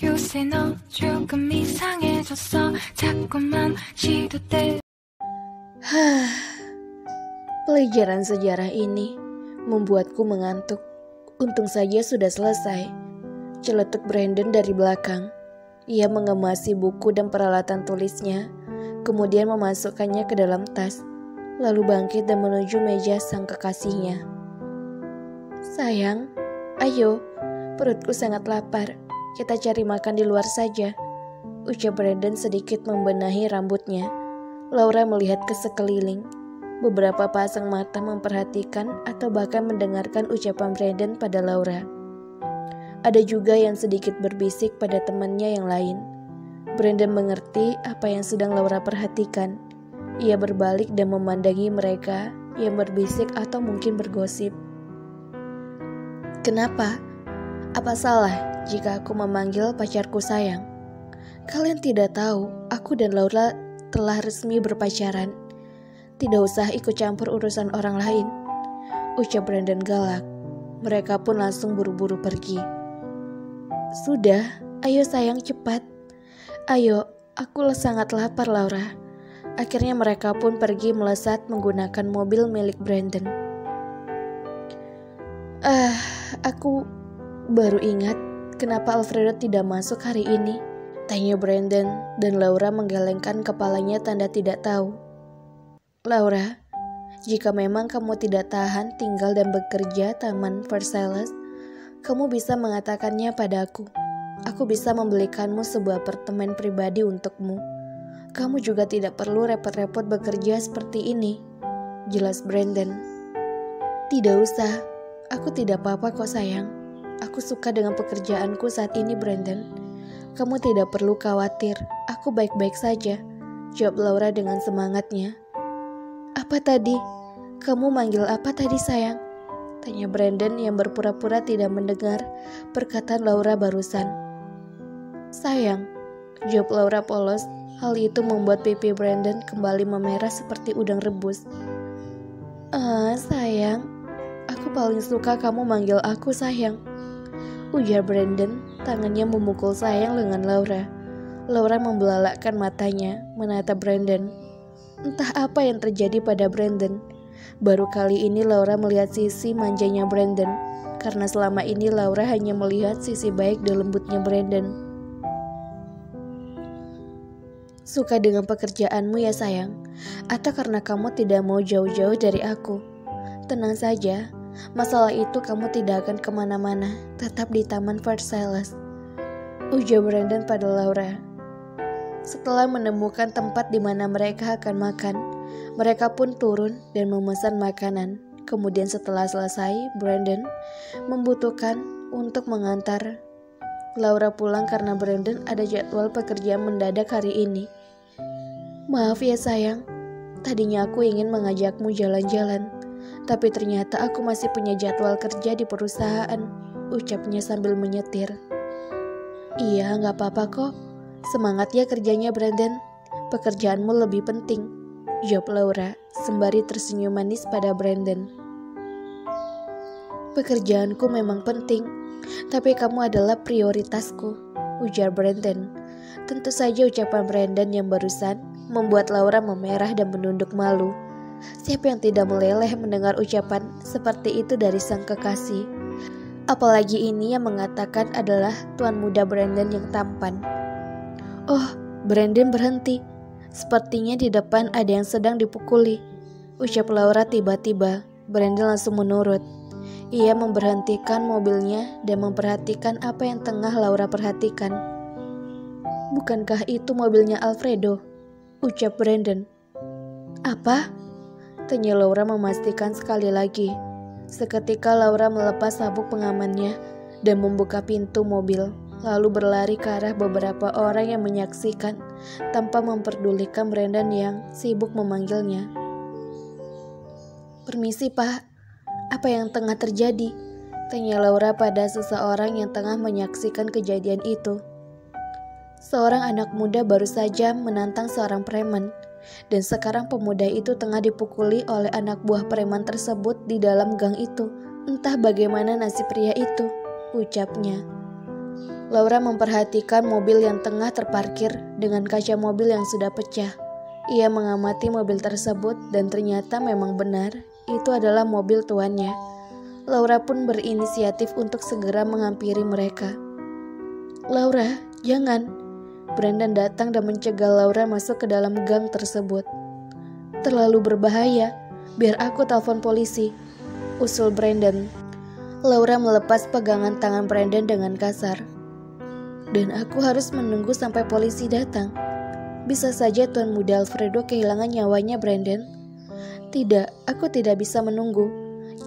요새 너 조금 이상해졌어 자꾸만 시도돼. Pelajaran sejarah ini membuatku mengantuk. Untung saja sudah selesai. Celetuk Brandon dari belakang. Ia mengemasi buku dan peralatan tulisnya, kemudian memasukkannya ke dalam tas, lalu bangkit dan menuju meja sang kekasihnya. Sayang, ayo, perutku sangat lapar. Kita cari makan di luar saja, ucap Brandon sedikit membenahi rambutnya. Laura melihat ke sekeliling. Beberapa pasang mata memperhatikan atau bahkan mendengarkan ucapan Brandon pada Laura. Ada juga yang sedikit berbisik pada temannya yang lain. Brandon mengerti apa yang sedang Laura perhatikan. Ia berbalik dan memandangi mereka yang berbisik atau mungkin bergosip. Kenapa? Apa salah jika aku memanggil pacarku sayang? Kalian tidak tahu, aku dan Laura telah resmi berpacaran. Tidak usah ikut campur urusan orang lain, ucap Brandon galak. Mereka pun langsung buru-buru pergi. Sudah, ayo sayang cepat. Ayo, aku sangat lapar Laura. Akhirnya mereka pun pergi melesat menggunakan mobil milik Brandon. Aku baru ingat kenapa Alfredo tidak masuk hari ini, tanya Brandon dan Laura menggelengkan kepalanya tanda tidak tahu. Laura, jika memang kamu tidak tahan tinggal dan bekerja Taman Versailles, kamu bisa mengatakannya padaku. Aku bisa membelikanmu sebuah apartemen pribadi untukmu. Kamu juga tidak perlu repot-repot bekerja seperti ini, jelas Brandon. Tidak usah, aku tidak apa-apa kok sayang. Aku suka dengan pekerjaanku saat ini Brandon. Kamu tidak perlu khawatir, aku baik-baik saja, jawab Laura dengan semangatnya. Apa tadi? Kamu manggil apa tadi sayang? Tanya Brandon yang berpura-pura tidak mendengar perkataan Laura barusan. Sayang, jawab Laura polos. Hal itu membuat pipi Brandon kembali memerah seperti udang rebus. Sayang, aku paling suka kamu manggil aku sayang, ujar Brandon, tangannya memukul sayang lengan Laura. Laura membelalakkan matanya, menatap Brandon. Entah apa yang terjadi pada Brandon. Baru kali ini Laura melihat sisi manjanya Brandon, karena selama ini Laura hanya melihat sisi baik dan lembutnya Brandon. Suka dengan pekerjaanmu ya sayang, atau karena kamu tidak mau jauh-jauh dari aku? Tenang saja, masalah itu kamu tidak akan kemana-mana, tetap di Taman Versailles, ujar Brandon pada Laura. Setelah menemukan tempat di mana mereka akan makan, mereka pun turun dan memesan makanan. Kemudian setelah selesai, Brandon membutuhkan untuk mengantar Laura pulang karena Brandon ada jadwal pekerjaan mendadak hari ini. Maaf ya sayang, tadinya aku ingin mengajakmu jalan-jalan, tapi ternyata aku masih punya jadwal kerja di perusahaan, ucapnya sambil menyetir. Iya, gak apa-apa kok. Semangat ya kerjanya Brandon, pekerjaanmu lebih penting, jawab Laura sembari tersenyum manis pada Brandon. Pekerjaanku memang penting, tapi kamu adalah prioritasku, ujar Brandon. Tentu saja ucapan Brandon yang barusan membuat Laura memerah dan menunduk malu. Siapa yang tidak meleleh mendengar ucapan seperti itu dari sang kekasih? Apalagi ini yang mengatakan adalah tuan muda Brandon yang tampan. Oh, Brandon berhenti. Sepertinya di depan ada yang sedang dipukuli, ucap Laura tiba-tiba. Brandon langsung menurut. Ia memberhentikan mobilnya dan memperhatikan apa yang tengah Laura perhatikan. Bukankah itu mobilnya Alfredo? Ucap Brandon. Apa? Tanya Laura memastikan sekali lagi. Seketika Laura melepas sabuk pengamannya dan membuka pintu mobil, lalu berlari ke arah beberapa orang yang menyaksikan tanpa memperdulikan Brandon yang sibuk memanggilnya. Permisi Pak, apa yang tengah terjadi? Tanya Laura pada seseorang yang tengah menyaksikan kejadian itu. Seorang anak muda baru saja menantang seorang preman, dan sekarang pemuda itu tengah dipukuli oleh anak buah preman tersebut di dalam gang itu. Entah bagaimana nasib pria itu, ucapnya. Laura memperhatikan mobil yang tengah terparkir dengan kaca mobil yang sudah pecah. Ia mengamati mobil tersebut dan ternyata memang benar itu adalah mobil tuannya. Laura pun berinisiatif untuk segera menghampiri mereka. "Laura, jangan." Brandon datang dan mencegah Laura masuk ke dalam gang tersebut. "Terlalu berbahaya, biar aku telepon polisi," usul Brandon. Laura melepas pegangan tangan Brandon dengan kasar. "Dan aku harus menunggu sampai polisi datang. Bisa saja Tuan Muda Alfredo kehilangan nyawanya, Brandon." "Tidak, aku tidak bisa menunggu,"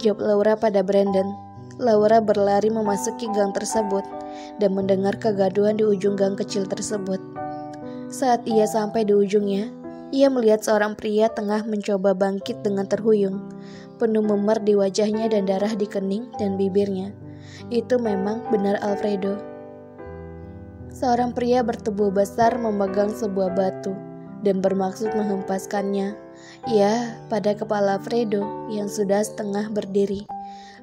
jawab Laura pada Brandon. Laura berlari memasuki gang tersebut dan mendengar kegaduhan di ujung gang kecil tersebut. Saat ia sampai di ujungnya, ia melihat seorang pria tengah mencoba bangkit dengan terhuyung, penuh memar di wajahnya dan darah di kening dan bibirnya. Itu memang benar Alfredo. Seorang pria bertubuh besar memegang sebuah batu dan bermaksud menghempaskannya, ya, pada kepala Alfredo yang sudah setengah berdiri.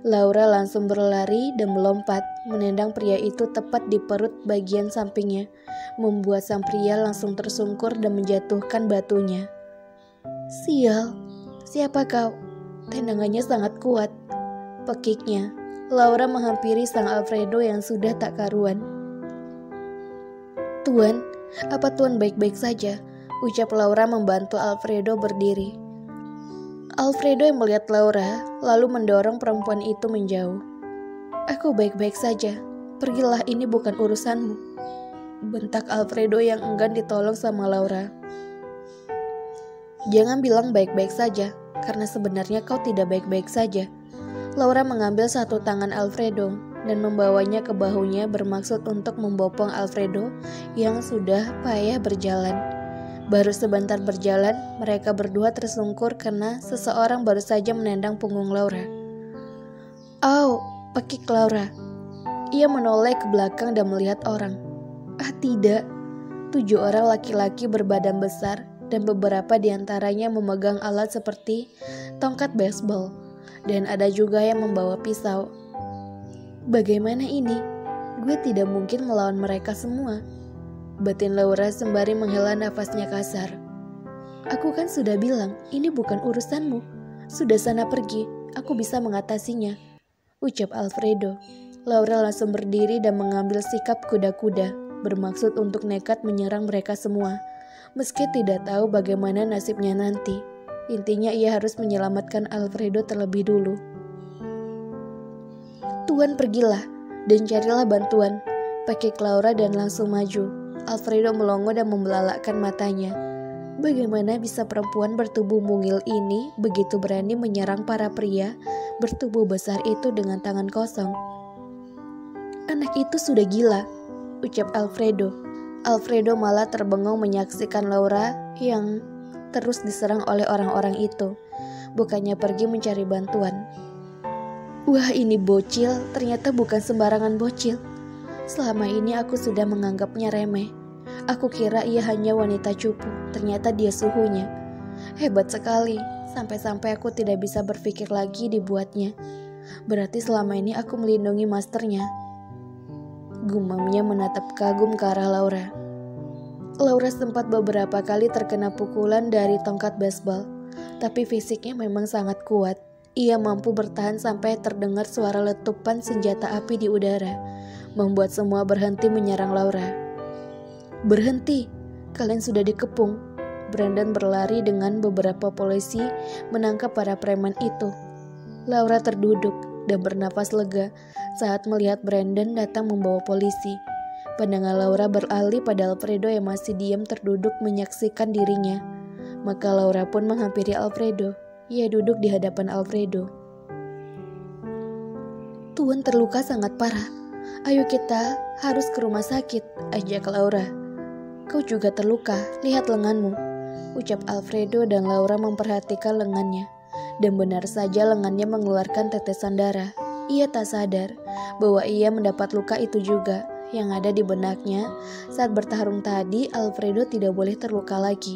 Laura langsung berlari dan melompat, menendang pria itu tepat di perut bagian sampingnya, membuat sang pria langsung tersungkur dan menjatuhkan batunya. "Sial, siapa kau?" Tendangannya sangat kuat. Pekiknya, Laura menghampiri sang Alfredo yang sudah tak karuan. "Tuan, apa Tuan baik-baik saja?" ucap Laura membantu Alfredo berdiri. Alfredo yang melihat Laura lalu mendorong perempuan itu menjauh. "Aku baik-baik saja, pergilah, ini bukan urusanmu," bentak Alfredo yang enggan ditolong sama Laura. "Jangan bilang baik-baik saja, karena sebenarnya kau tidak baik-baik saja." Laura mengambil satu tangan Alfredo dan membawanya ke bahunya bermaksud untuk membopong Alfredo yang sudah payah berjalan. Baru sebentar berjalan, mereka berdua tersungkur karena seseorang baru saja menendang punggung Laura. "Au!" pekik Laura. Ia menoleh ke belakang dan melihat orang. Tidak. 7 orang laki-laki berbadan besar dan beberapa diantaranya memegang alat seperti tongkat baseball. Dan ada juga yang membawa pisau. "Bagaimana ini? Gue tidak mungkin melawan mereka semua," batin Laura sembari menghela nafasnya kasar. "Aku kan sudah bilang, ini bukan urusanmu. Sudah sana pergi, aku bisa mengatasinya," ucap Alfredo. Laura langsung berdiri dan mengambil sikap kuda-kuda, bermaksud untuk nekat menyerang mereka semua. Meski tidak tahu bagaimana nasibnya nanti, intinya ia harus menyelamatkan Alfredo terlebih dulu. "Tuan, pergilah dan carilah bantuan," pekik Laura dan langsung maju. Alfredo melongo dan membelalakkan matanya. Bagaimana bisa perempuan bertubuh mungil ini begitu berani menyerang para pria bertubuh besar itu dengan tangan kosong? "Anak itu sudah gila," ucap Alfredo. Alfredo malah terbengong menyaksikan Laura yang terus diserang oleh orang-orang itu, bukannya pergi mencari bantuan. "Wah, ini bocil, ternyata bukan sembarangan bocil. Selama ini aku sudah menganggapnya remeh. Aku kira ia hanya wanita cupu, ternyata dia suhunya. Hebat sekali, sampai-sampai aku tidak bisa berpikir lagi dibuatnya. Berarti selama ini aku melindungi masternya," gumamnya menatap kagum ke arah Laura. Laura sempat beberapa kali terkena pukulan dari tongkat baseball, tapi fisiknya memang sangat kuat. Ia mampu bertahan sampai terdengar suara letupan senjata api di udara, membuat semua berhenti menyerang Laura. "Berhenti, kalian sudah dikepung." Brandon berlari dengan beberapa polisi menangkap para preman itu. Laura terduduk dan bernafas lega saat melihat Brandon datang membawa polisi. Pandangan Laura beralih pada Alfredo yang masih diam terduduk menyaksikan dirinya. Maka Laura pun menghampiri Alfredo. Ia duduk di hadapan Alfredo. "Tuan terluka sangat parah. Ayo kita harus ke rumah sakit," ajak Laura. "Kau juga terluka, lihat lenganmu," ucap Alfredo dan Laura memperhatikan lengannya. Dan benar saja lengannya mengeluarkan tetesan darah. Ia tak sadar bahwa ia mendapat luka itu juga. Yang ada di benaknya, saat bertarung tadi Alfredo tidak boleh terluka lagi.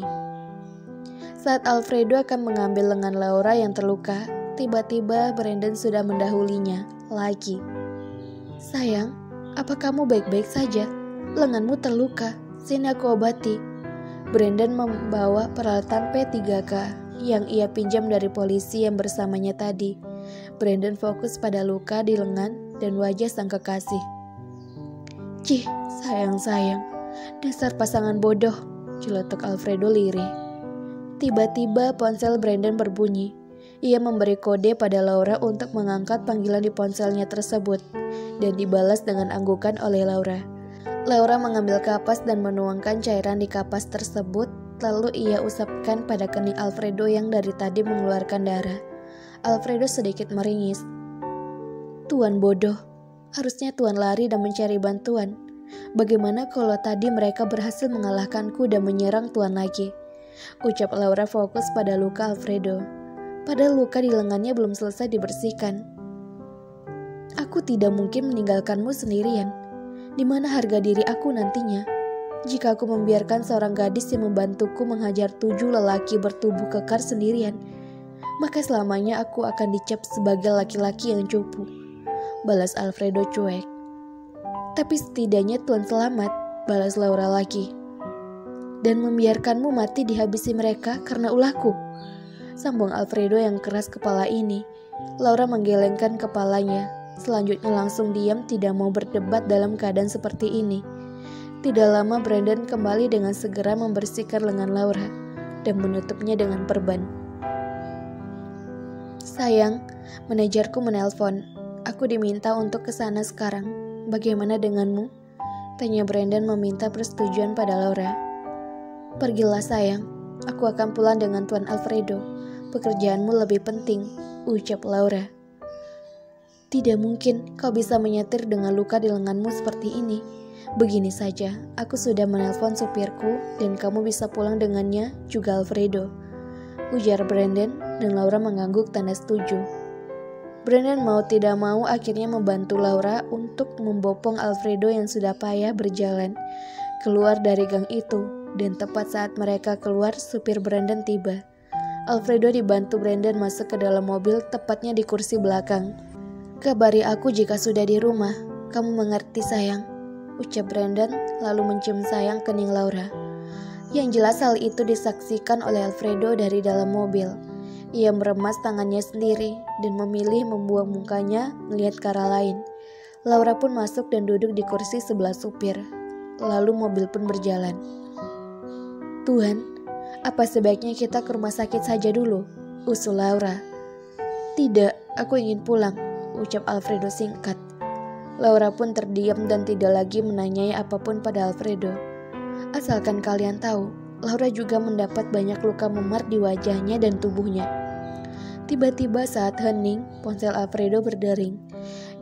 Saat Alfredo akan mengambil lengan Laura yang terluka, tiba-tiba Brandon sudah mendahulinya lagi. "Sayang, Apa kamu baik-baik saja? Lenganmu terluka, sini aku obati. Brandon membawa peralatan P3K yang ia pinjam dari polisi yang bersamanya tadi. Brandon fokus pada luka di lengan dan wajah sang kekasih. Cih, sayang, dasar pasangan bodoh, celetuk Alfredo lirih. Tiba-tiba ponsel Brandon berbunyi. Ia memberi kode pada Laura untuk mengangkat panggilan di ponselnya tersebut dan dibalas dengan anggukan oleh Laura. Laura mengambil kapas dan menuangkan cairan di kapas tersebut, lalu ia usapkan pada kening Alfredo yang dari tadi mengeluarkan darah. Alfredo sedikit meringis. Tuan bodoh, harusnya Tuan lari dan mencari bantuan. Bagaimana kalau tadi mereka berhasil mengalahkanku dan menyerang Tuan lagi? Ucap Laura fokus pada luka Alfredo. Padahal luka di lengannya belum selesai dibersihkan. Aku tidak mungkin meninggalkanmu sendirian. Di mana harga diri aku nantinya? Jika aku membiarkan seorang gadis yang membantuku menghajar 7 lelaki bertubuh kekar sendirian, maka selamanya aku akan dicap sebagai laki-laki yang cupu. Balas Alfredo cuek. Tapi setidaknya Tuan selamat, balas Laura lagi. Dan membiarkanmu mati dihabisi mereka karena ulahku, sambung Alfredo yang keras kepala ini. Laura menggelengkan kepalanya. Selanjutnya langsung diam, tidak mau berdebat dalam keadaan seperti ini. Tidak lama Brandon kembali dengan segera membersihkan lengan Laura dan menutupnya dengan perban. Sayang, manajerku menelpon. Aku diminta untuk ke sana sekarang. Bagaimana denganmu? Tanya Brandon meminta persetujuan pada Laura. Pergilah sayang, aku akan pulang dengan Tuan Alfredo. Pekerjaanmu lebih penting, ucap Laura. Tidak mungkin kau bisa menyetir dengan luka di lenganmu seperti ini. Begini saja, aku sudah menelpon supirku dan kamu bisa pulang dengannya juga Alfredo, ujar Brandon dan Laura mengangguk tanda setuju. Brandon mau tidak mau akhirnya membantu Laura untuk membopong Alfredo yang sudah payah berjalan keluar dari gang itu, dan tepat saat mereka keluar supir Brandon tiba. Alfredo dibantu Brandon masuk ke dalam mobil, tepatnya di kursi belakang. Kabari aku jika sudah di rumah, kamu mengerti sayang, ucap Brandon lalu mencium sayang kening Laura. Yang jelas hal itu disaksikan oleh Alfredo dari dalam mobil. Ia meremas tangannya sendiri dan memilih membuang mukanya melihat ke arah lain. Laura pun masuk dan duduk di kursi sebelah supir. Lalu mobil pun berjalan. Tuhan, apa sebaiknya kita ke rumah sakit saja dulu? Usul Laura. Tidak, aku ingin pulang, ucap Alfredo singkat. Laura pun terdiam dan tidak lagi menanyai apapun pada Alfredo. Asalkan kalian tahu, Laura juga mendapat banyak luka memar di wajahnya dan tubuhnya. Tiba-tiba saat hening, ponsel Alfredo berdering.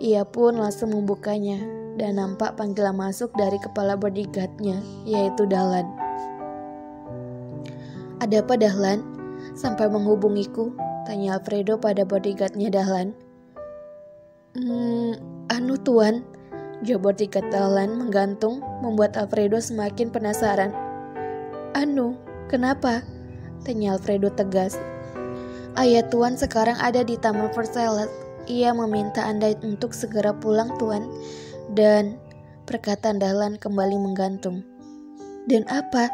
Ia pun langsung membukanya dan nampak panggilan masuk dari kepala bodyguard-nya, yaitu Dahlan. Ada apa Dahlan? Sampai menghubungiku? Tanya Alfredo pada bodyguard-nya Dahlan. Anu tuan, jawab bodyguard Dahlan menggantung, membuat Alfredo semakin penasaran. Anu, kenapa? Tanya Alfredo tegas. Ayah tuan sekarang ada di Taman Versailles. Ia meminta Anda untuk segera pulang tuan. Dan perkataan Dahlan kembali menggantung. Dan apa?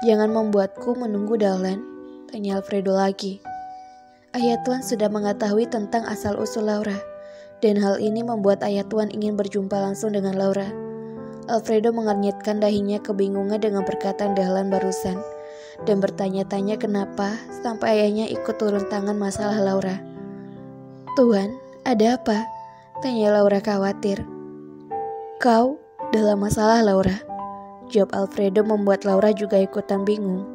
Jangan membuatku menunggu Dahlan, tanya Alfredo lagi. Ayah tuan sudah mengetahui tentang asal-usul Laura. Dan hal ini membuat ayah tuan ingin berjumpa langsung dengan Laura. Alfredo mengernyitkan dahinya kebingungan dengan perkataan Dahlan barusan, dan bertanya-tanya kenapa sampai ayahnya ikut turun tangan masalah Laura. Tuan, ada apa? Tanya Laura khawatir. Kau dalam masalah Laura, jawab Alfredo membuat Laura juga ikutan bingung.